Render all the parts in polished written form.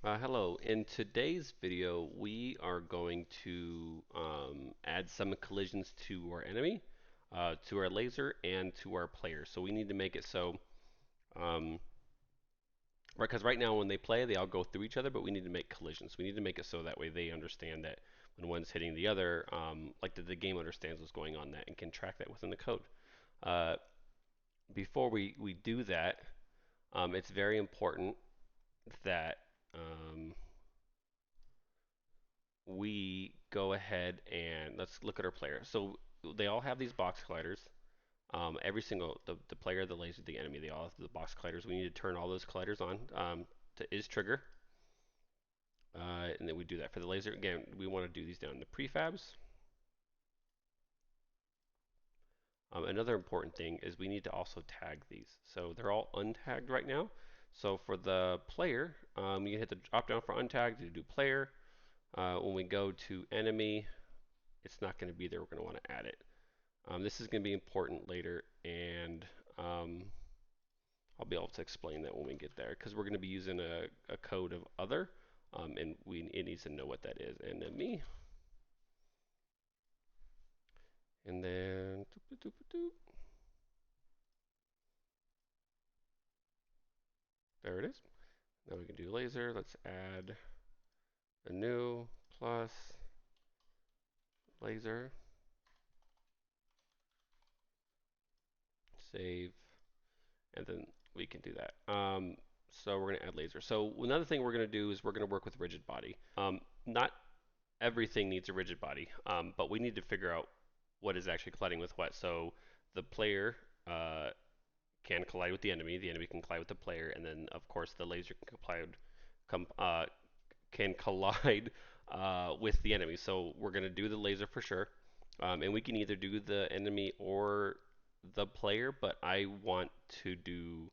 Hello. In today's video, we are going to add some collisions to our enemy, to our laser, and to our player. So we need to make it so, um, right, because right now when they play, they all go through each other, but we need to make collisions. We need to make it so that way they understand that when one's hitting the other, like the game understands what's going on that and can track that within the code. Uh, before we do that, it's very important that we go ahead and let's look at our player. So they all have these box colliders. Every single the player, the laser, the enemy, they all have the box colliders. We need to turn all those colliders on to is trigger, and then we do that for the laser. Again, we want to do these down in the prefabs. Another important thing is we need to also tag these. So they're all untagged right now. So for the player, you hit the drop down for untagged to do player. When we go to enemy, it's not going to be there. We're going to want to add it. This is going to be important later, and I'll be able to explain that when we get there because we're going to be using a code of other, and it needs to know what that is. Enemy, and then doop, doop, doop, doop. There it is. Now we can do laser. Let's add a new plus laser. Save, and then we can do that. So we're going to add laser. So another thing we're going to do is we're going to work with rigid body. Not everything needs a rigid body, but we need to figure out what is actually colliding with what. So the player can collide with the enemy can collide with the player, and then of course the laser com, uh, can collide with the enemy. So we're going to do the laser for sure, and we can either do the enemy or the player, but I want to do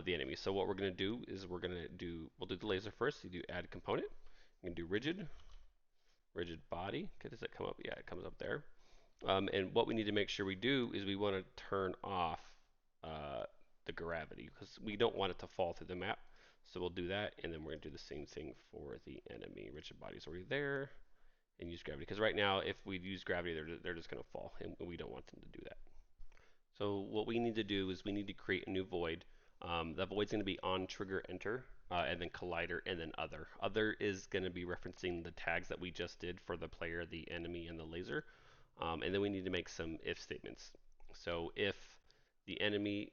the enemy. So what we're going to do is we'll do the laser first. You do add component. You can do rigid body. Okay, does that come up? Yeah, it comes up there. And what we need to make sure we do is we want to turn off uh, the gravity because we don't want it to fall through the map. So we'll do that, and then we're going to do the same thing for the enemy. Rigid body's already there, and use gravity. Because right now, if we use gravity, they're just going to fall, and we don't want them to do that. So what we need to do is we need to create a new void. That void's going to be on trigger enter, and then collider, and then other. Other is going to be referencing the tags that we just did for the player, the enemy, and the laser. And then we need to make some if statements. So if the enemy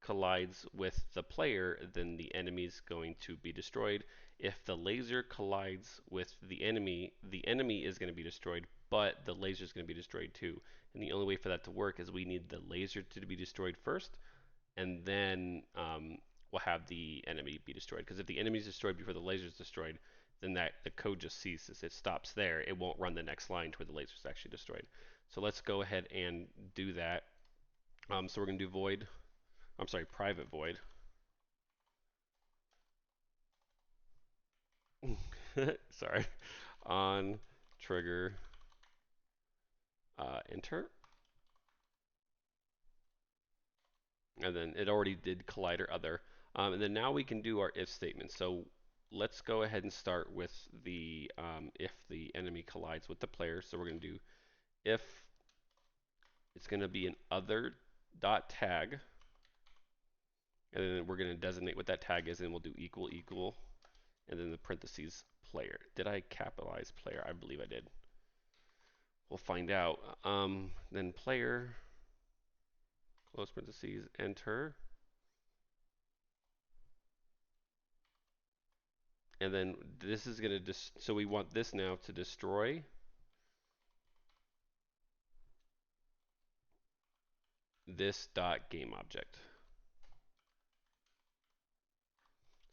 collides with the player, then the enemy is going to be destroyed. If the laser collides with the enemy is going to be destroyed, but the laser is going to be destroyed too. And the only way for that to work is we need the laser to be destroyed first, and then we'll have the enemy be destroyed. Because if the enemy is destroyed before the laser is destroyed, then the code just ceases. It stops there. It won't run the next line to where the laser is actually destroyed. So let's go ahead and do that. So we're going to do void. I'm sorry, private void. Sorry. On trigger enter. And then it already did collider other. And then now we can do our if statement. So let's go ahead and start with the if the enemy collides with the player. So we're going to do if it's going to be an other dot tag, and then we're going to designate what that tag is, and we'll do equal equal, and then the parentheses player. Did I capitalize player? I believe I did. We'll find out. Then player, close parentheses, enter. And then this is going to, so we want this now to destroy this dot game object.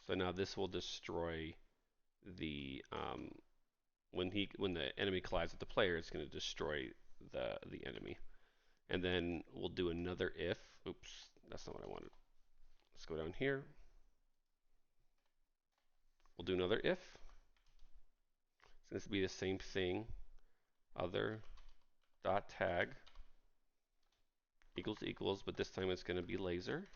So now this will destroy the, when the enemy collides with the player, it's going to destroy the enemy. And then we'll do another if. Oops, that's not what I wanted. Let's go down here. We'll do another if. It's going to be the same thing. Other dot tag equals equals, but this time it's going to be laser.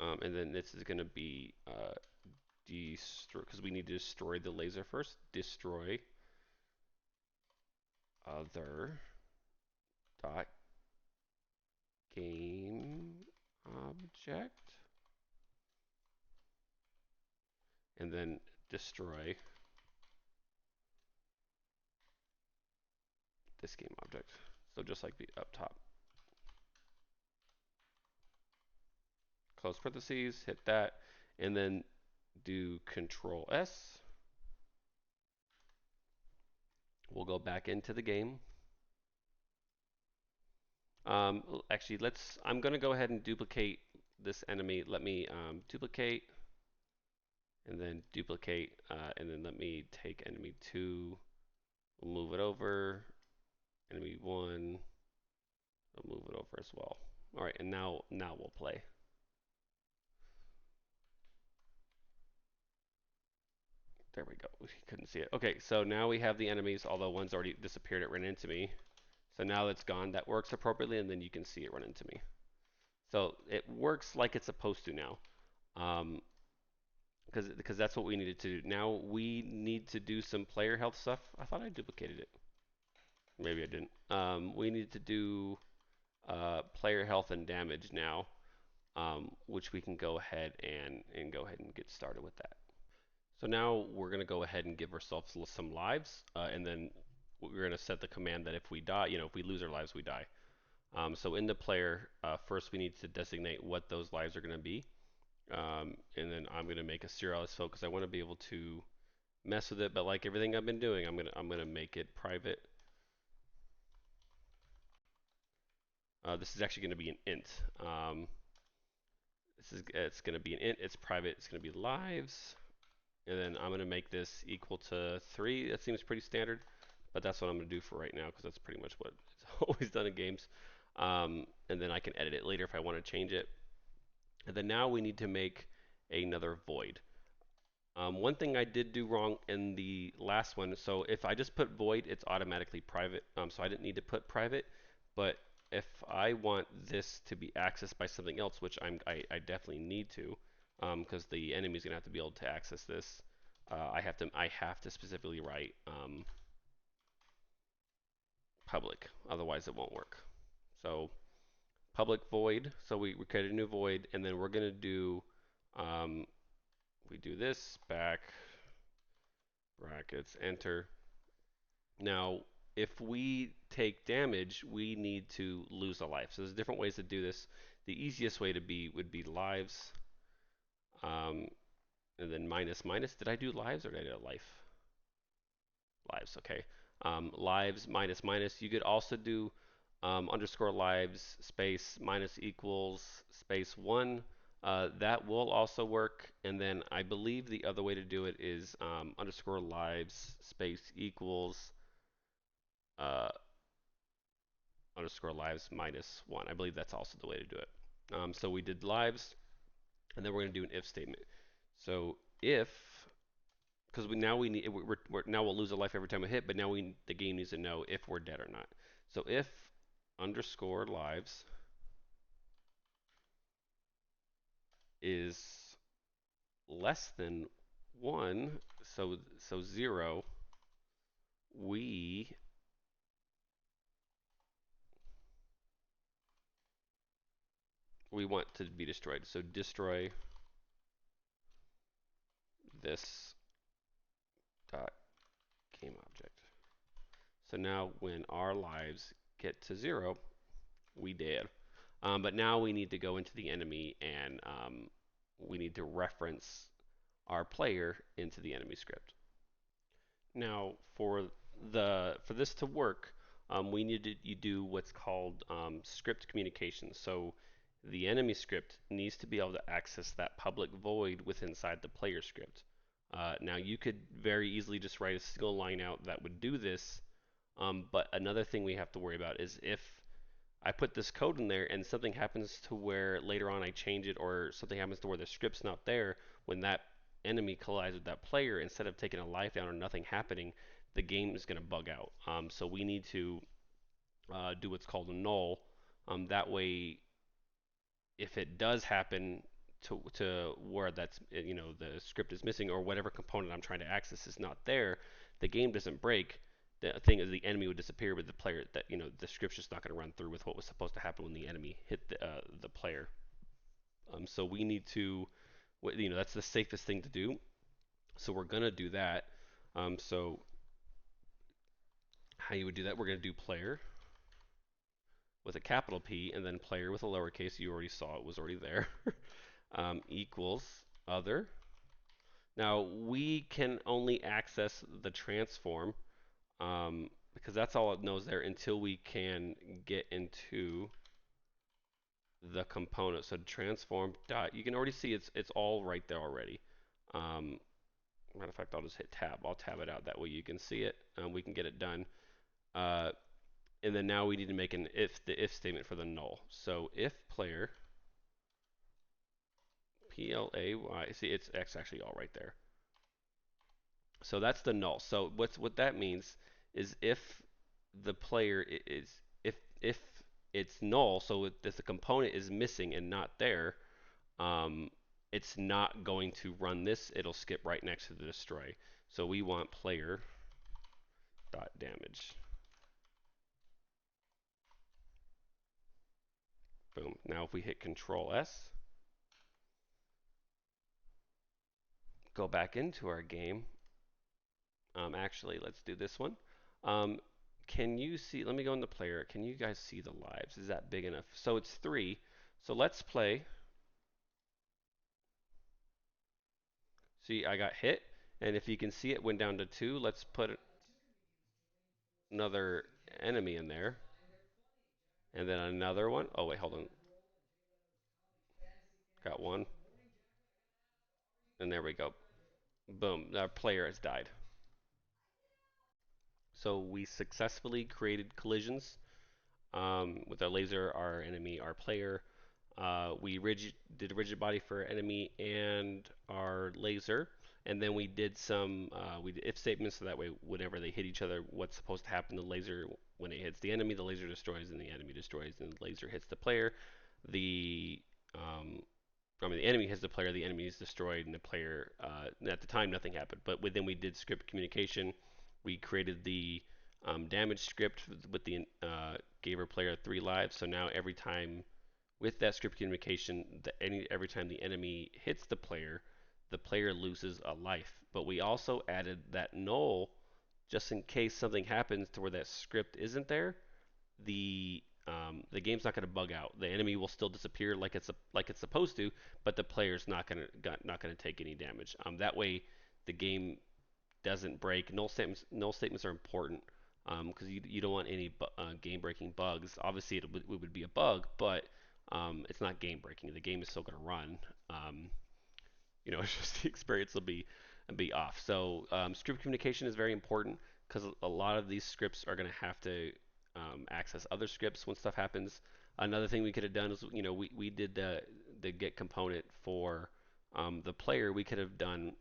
And then this is going to be destroy, because we need to destroy the laser first. Destroy other dot game object, and then destroy this game object. So just like the up top. Close parentheses, hit that, and then do Control S. We'll go back into the game. Actually, I'm going to go ahead and duplicate this enemy. Let me duplicate, and then duplicate, and then let me take enemy 2, we'll move it over, enemy 1, we'll move it over as well. All right, and now we'll play. There we go. We couldn't see it. Okay, so now we have the enemies, although one's already disappeared, it ran into me. So now it's gone. That works appropriately, and then you can see it run into me. So it works like it's supposed to now. Um, because that's what we needed to do. Now we need to do some player health stuff. I thought I duplicated it. Maybe I didn't. We need to do player health and damage now, which we can go ahead and go ahead and get started with that. So now we're going to go ahead and give ourselves some lives, and then we're going to set the command that if we die, if we lose our lives, we die. So in the player, first we need to designate what those lives are going to be, and then I'm going to make a serialized field because I want to be able to mess with it. But like everything I've been doing, I'm gonna make it private. This is actually going to be an int. It's going to be an int. It's private. It's going to be lives. And then I'm going to make this equal to 3. That seems pretty standard, but that's what I'm going to do for right now because that's pretty much what it's always done in games. And then I can edit it later if I want to change it. And then now we need to make another void. One thing I did do wrong in the last one, so if I just put void, it's automatically private. So I didn't need to put private, but if I want this to be accessed by something else, which I definitely need to, because the enemy is gonna have to be able to access this, I have to specifically write public, otherwise it won't work. So public void. So we create a new void, and then we're gonna do um, we do this back brackets enter. Now, if we take damage, we need to lose a life. So there's different ways to do this. The easiest way to be would be lives, um, and then minus minus. Did I do lives or did I do life? Lives, okay. Lives minus minus. You could also do underscore lives space minus equals space 1. That will also work. And then I believe the other way to do it is underscore lives space equals uh, underscore lives minus 1. I believe that's also the way to do it. So we did lives, and then we're going to do an if statement. So if, because now we'll lose a life every time we hit, but now the game needs to know if we're dead or not. So if underscore lives is less than 1, so 0, we we want to be destroyed. So destroy this dot game object. So now when our lives get to 0, we did. But now we need to go into the enemy and we need to reference our player into the enemy script. Now for this to work, we need to you do what's called script communication. So the enemy script needs to be able to access that public void within inside the player script. Now you could very easily just write a single line out that would do this, but another thing we have to worry about is if I put this code in there and something happens to where later on I change it, or something happens to where the script's not there, when that enemy collides with that player, instead of taking a life down or nothing happening, the game is going to bug out. So we need to do what's called a null. That way, if it does happen, to where that's the script is missing or whatever component I'm trying to access is not there, the game doesn't break. The thing is the enemy would disappear, but the player that the script's just not going to run through with what was supposed to happen when the enemy hit the player. So we need to, that's the safest thing to do. So we're gonna do that. So how you would do that? We're gonna do player with a capital P and then player with a lowercase. You already saw it was already there. Equals other. Now we can only access the transform because that's all it knows there until we can get into the component. So transform dot. You can already see it's all right there already. Um, Matter of fact, I'll just hit tab. I'll tab it out that way you can see it. We can get it done. Uh, and then now we need to make the if statement for the null. So if player play, see it's actually all right there. So that's the null. So what that means is if the player is if it's null, so if the component is missing and not there, um, it's not going to run this. It'll skip right next to the destroy. So we want player dot damage. Boom. Now if we hit Control S, go back into our game. Actually, let's do this one. Um, can you see? Let me go into player. Can you guys see the lives? Is that big enough? So it's 3. So let's play. See, I got hit, and if you can see it went down to 2. Let's put another enemy in there, and then another one. Oh wait, hold on. Got one, and there we go. Boom. Our player has died. So we successfully created collisions with our laser, our enemy, our player. We did a rigid body for enemy and our laser, and then we did some we did if statements so that way whenever they hit each other, what's supposed to happen? The laser when it hits the enemy, the laser destroys, and the enemy destroys, and the laser hits the player. The the enemy hits the player, the enemy is destroyed, and the player. At the time, nothing happened, but then we did script communication. We created the damage script with the gave our player 3 lives. So now every time with that script communication, every time the enemy hits the player loses a life. But we also added that null just in case something happens to where that script isn't there. The game's not going to bug out. The enemy will still disappear like it's supposed to, but the player's not gonna take any damage. That way, the game doesn't break. Null statements are important because you don't want any game-breaking bugs. Obviously, it would be a bug, but it's not game-breaking. The game is still going to run. Um, it's just the experience will be off. So script communication is very important because a lot of these scripts are going to have to access other scripts when stuff happens. Another thing we could have done is we did the get component for the player. We could have done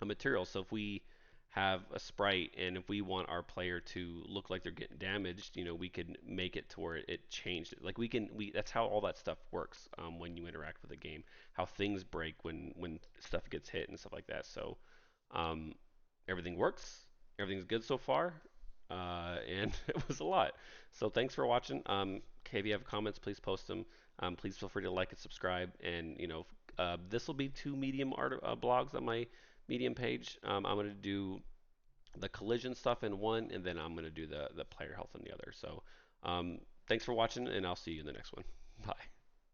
a material. So if we have a sprite and if we want our player to look like they're getting damaged, we could make it to where it changed it. Like we that's how all that stuff works when you interact with the game. How things break when stuff gets hit and stuff like that. So um, everything works. Everything's good so far. And it was a lot. So thanks for watching. Okay, if you have comments, please post them. Please feel free to like and subscribe. And this will be 2 Medium art blogs on my Medium page. I'm going to do the collision stuff in one, and then I'm going to do the player health in the other. So thanks for watching, and I'll see you in the next one. Bye.